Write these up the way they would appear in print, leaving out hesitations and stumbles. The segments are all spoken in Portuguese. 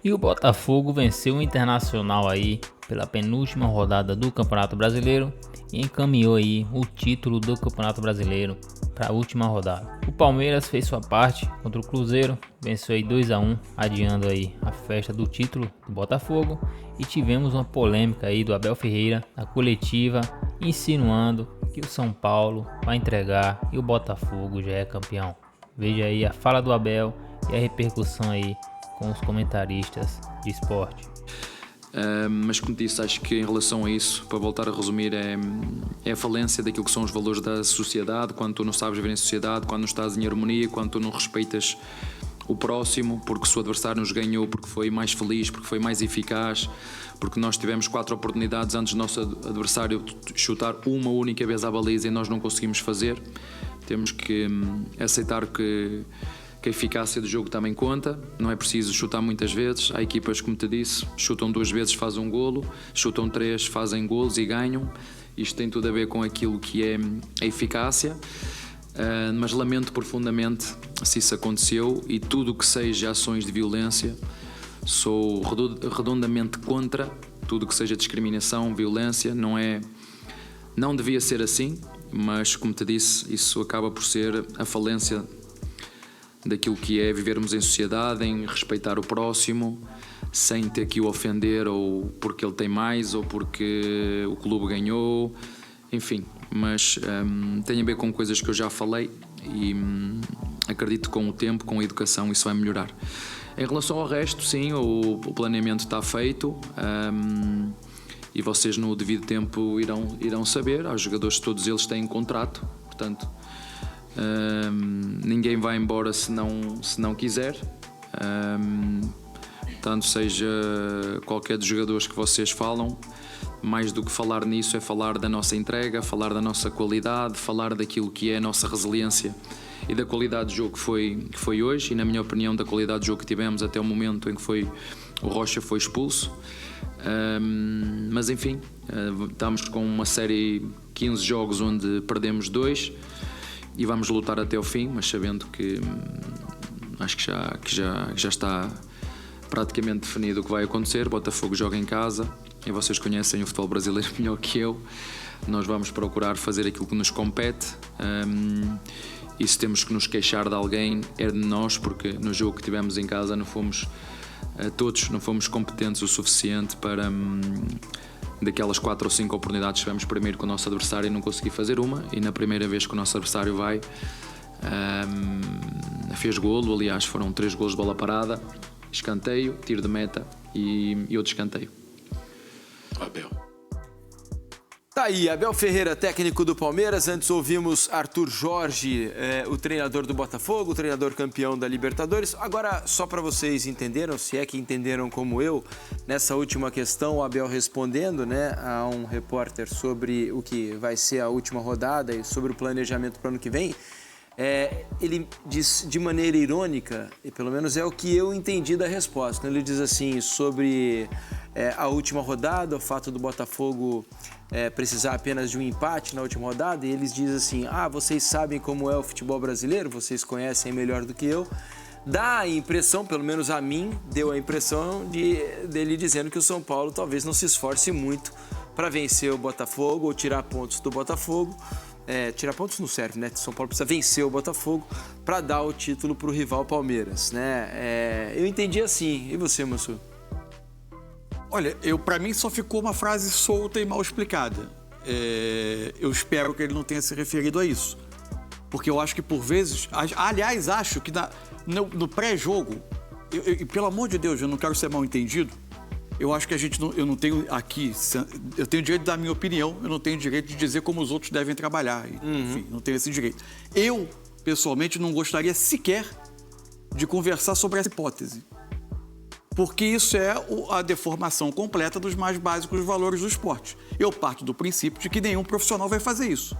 E o Botafogo venceu o Internacional aí pela penúltima rodada do Campeonato Brasileiro e encaminhou aí o título do Campeonato Brasileiro para a última rodada. O Palmeiras fez sua parte contra o Cruzeiro, venceu aí 2-1, adiando aí a festa do título do Botafogo, e tivemos uma polêmica aí do Abel Ferreira na coletiva, insinuando que o São Paulo vai entregar e o Botafogo já é campeão. Veja aí a fala do Abel e a repercussão aí com os comentaristas de esporte. Mas como disse, acho que em relação a isso, para voltar a resumir, é a falência daquilo que são os valores da sociedade. Quando tu não sabes viver em sociedade, quando não estás em harmonia, quando tu não respeitas o próximo, porque se o adversário nos ganhou, porque foi mais feliz, porque foi mais eficaz, porque nós tivemos 4 oportunidades antes do nosso adversário chutar uma única vez à baliza e nós não conseguimos fazer. Temos que aceitar que a eficácia do jogo também conta, não é preciso chutar muitas vezes. Há equipas, como te disse, chutam 2 vezes, fazem um golo, chutam 3, fazem golos e ganham. Isto tem tudo a ver com aquilo que é a eficácia, mas lamento profundamente se isso aconteceu, e tudo o que seja ações de violência, sou redondamente contra tudo o que seja discriminação, violência. Não devia ser assim, mas como te disse, isso acaba por ser a falência daquilo que é vivermos em sociedade, em respeitar o próximo, sem ter que o ofender, ou porque ele tem mais, ou porque o clube ganhou, enfim. Mas tem a ver com coisas que eu já falei e acredito que com o tempo, com a educação, isso vai melhorar. Em relação ao resto, sim, o planeamento está feito, e vocês no devido tempo irão saber. Os jogadores, todos eles têm contrato, portanto ninguém vai embora se não quiser. Tanto seja qualquer dos jogadores que vocês falam, mais do que falar nisso é falar da nossa entrega, falar da nossa qualidade, falar daquilo que é a nossa resiliência e da qualidade de jogo que foi hoje, e na minha opinião da qualidade de jogo que tivemos até o momento em que o Rocha foi expulso. Mas enfim, estamos com uma série 15 jogos onde perdemos 2 e vamos lutar até o fim, mas sabendo que acho que já está praticamente definido o que vai acontecer. Botafogo joga em casa e vocês conhecem o futebol brasileiro melhor que eu. Nós vamos procurar fazer aquilo que nos compete, e se temos que nos queixar de alguém é de nós, porque no jogo que tivemos em casa não fomos competentes o suficiente para daquelas 4 ou 5 oportunidades que tivemos primeiro com o nosso adversário e não consegui fazer uma, e na primeira vez que o nosso adversário fez golo. Aliás, foram 3 golos de bola parada, escanteio, tiro de meta e outro escanteio. Abel. Tá aí, Abel Ferreira, técnico do Palmeiras. Antes ouvimos Arthur Jorge, o treinador do Botafogo, o treinador campeão da Libertadores. Agora, só para vocês entenderam, se é que entenderam como eu, nessa última questão, o Abel respondendo, né, a um repórter sobre o que vai ser a última rodada e sobre o planejamento para o ano que vem, ele diz de maneira irônica, e pelo menos é o que eu entendi da resposta, ele diz assim sobre a última rodada, o fato do Botafogo precisar apenas de um empate na última rodada, e eles dizem assim: vocês sabem como é o futebol brasileiro, vocês conhecem melhor do que eu. Dá a impressão, pelo menos a mim, deu a impressão dele dizendo que o São Paulo talvez não se esforce muito para vencer o Botafogo ou tirar pontos do Botafogo. Tirar pontos não serve, né? São Paulo precisa vencer o Botafogo para dar o título para o rival Palmeiras, né? Eu entendi assim. E você, Mansur? Olha, para mim só ficou uma frase solta e mal explicada. Eu espero que ele não tenha se referido a isso. Porque eu acho que por vezes... Aliás, acho que no pré-jogo... E pelo amor de Deus, eu não quero ser mal entendido. Eu acho que eu não tenho aqui... Eu tenho o direito de dar a minha opinião, eu não tenho o direito de dizer como os outros devem trabalhar. Enfim, não tenho esse direito. Eu, pessoalmente, não gostaria sequer de conversar sobre essa hipótese. Porque isso é a deformação completa dos mais básicos valores do esporte. Eu parto do princípio de que nenhum profissional vai fazer isso.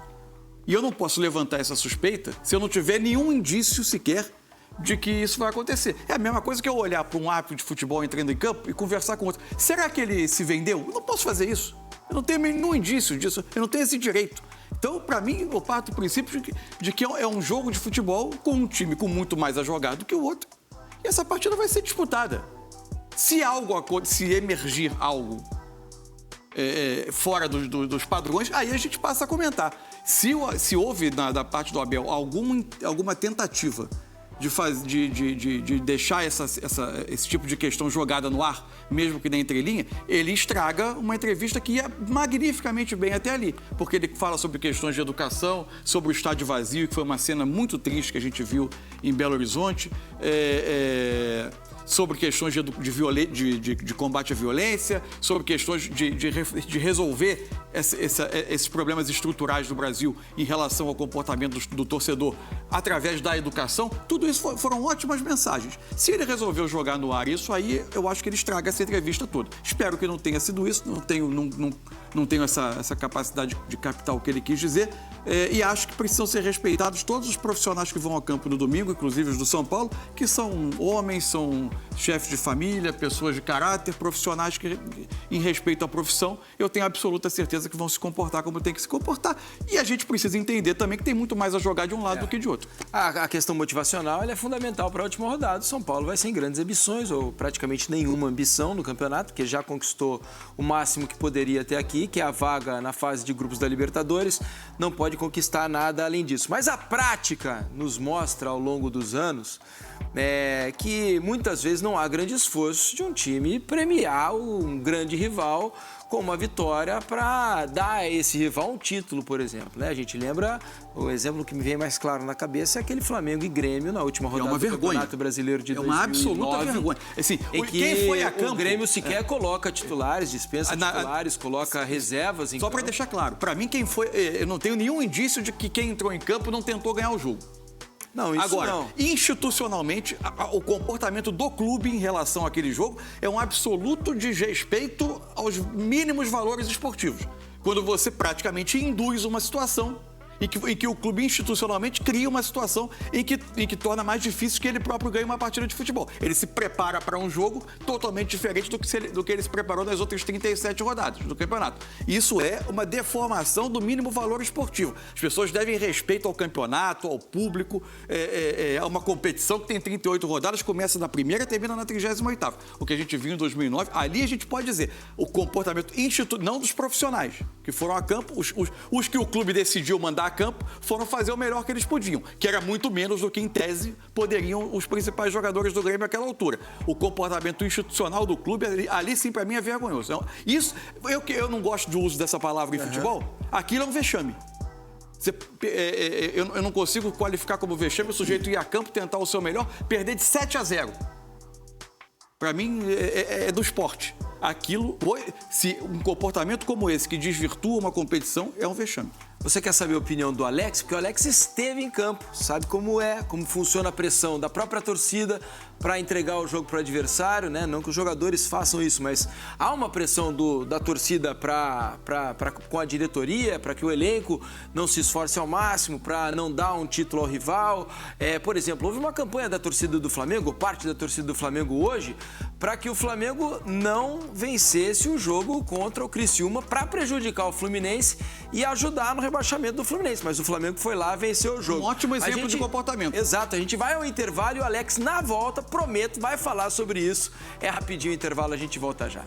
E eu não posso levantar essa suspeita se eu não tiver nenhum indício sequer de que isso vai acontecer. É a mesma coisa que eu olhar para um árbitro de futebol entrando em campo e conversar com outro. Será que ele se vendeu? Eu não posso fazer isso. Eu não tenho nenhum indício disso. Eu não tenho esse direito. Então, para mim, eu parto do princípio de que é um jogo de futebol com um time com muito mais a jogar do que o outro. E essa partida vai ser disputada. Se emergir algo fora dos padrões, aí a gente passa a comentar. Se houve da parte do Abel alguma tentativa de deixar esse tipo de questão jogada no ar, mesmo que na entrelinha, ele estraga uma entrevista que ia magnificamente bem até ali, porque ele fala sobre questões de educação, sobre o estádio vazio, que foi uma cena muito triste que a gente viu em Belo Horizonte, sobre questões de combate à violência, sobre questões de resolver esses problemas estruturais do Brasil em relação ao comportamento do torcedor através da educação. Tudo isso foram ótimas mensagens. Se ele resolveu jogar no ar isso aí, eu acho que ele estraga essa entrevista toda. Espero que não tenha sido isso, não tenho essa capacidade de captar o que ele quis dizer, e acho que precisam ser respeitados todos os profissionais que vão ao campo no domingo, inclusive os do São Paulo, que são homens, são chefes de família, pessoas de caráter, profissionais que, em respeito à profissão, eu tenho absoluta certeza que vão se comportar como tem que se comportar. E a gente precisa entender também que tem muito mais a jogar de um lado do que de outro. A questão motivacional ela é fundamental para a última rodada. O São Paulo vai sem grandes ambições, ou praticamente nenhuma ambição no campeonato, porque já conquistou o máximo que poderia até aqui, que é a vaga na fase de grupos da Libertadores. Não pode conquistar nada além disso. Mas a prática nos mostra ao longo dos anos que muitas vezes não há grande esforço de um time premiar um grande rival com uma vitória para dar a esse rival um título, por exemplo. Né? A gente lembra, o exemplo que me vem mais claro na cabeça é aquele Flamengo e Grêmio na última rodada do Campeonato Brasileiro de 2009. É uma absoluta vergonha. Assim, quem foi a campo? O Grêmio sequer coloca titulares, dispensa titulares, coloca reservas em campo. Só para deixar claro, para mim quem foi, eu não tenho nenhum indício de que quem entrou em campo não tentou ganhar o jogo. Não, isso agora, não. Institucionalmente, o comportamento do clube em relação àquele jogo é um absoluto desrespeito aos mínimos valores esportivos. Quando você praticamente induz uma situação em que o clube institucionalmente cria uma situação em que torna mais difícil que ele próprio ganhe uma partida de futebol. Ele se prepara para um jogo totalmente diferente do que ele se preparou nas outras 37 rodadas do campeonato. Isso é uma deformação do mínimo valor esportivo. As pessoas devem respeito ao campeonato, ao público. É uma competição que tem 38 rodadas, começa na primeira e termina na 38ª. O que a gente viu em 2009, ali a gente pode dizer o comportamento não dos profissionais que foram a campo, os que o clube decidiu mandar a campo foram fazer o melhor que eles podiam, que era muito menos do que, em tese, poderiam os principais jogadores do Grêmio naquela altura. O comportamento institucional do clube, ali sim, para mim, é vergonhoso. Então, isso, eu não gosto do uso dessa palavra em futebol, aquilo é um vexame. Eu não consigo qualificar como vexame o sujeito ir a campo, tentar o seu melhor, perder de 7-0. Para mim, é do esporte. Se um comportamento como esse, que desvirtua uma competição, é um vexame. Você quer saber a opinião do Alex? Porque o Alex esteve em campo, sabe como funciona a pressão da própria torcida para entregar o jogo para o adversário, né? Não que os jogadores façam isso, mas há uma pressão da torcida com a diretoria, para que o elenco não se esforce ao máximo, para não dar um título ao rival. Por exemplo, houve uma campanha da torcida do Flamengo, parte da torcida do Flamengo hoje, para que o Flamengo não vencesse o jogo contra o Criciúma para prejudicar o Fluminense e ajudar no rebaixamento do Fluminense. Mas o Flamengo foi lá, venceu o jogo. Um ótimo exemplo de comportamento. Exato. A gente vai ao intervalo e o Alex, na volta, prometo, vai falar sobre isso. É rapidinho o intervalo, a gente volta já.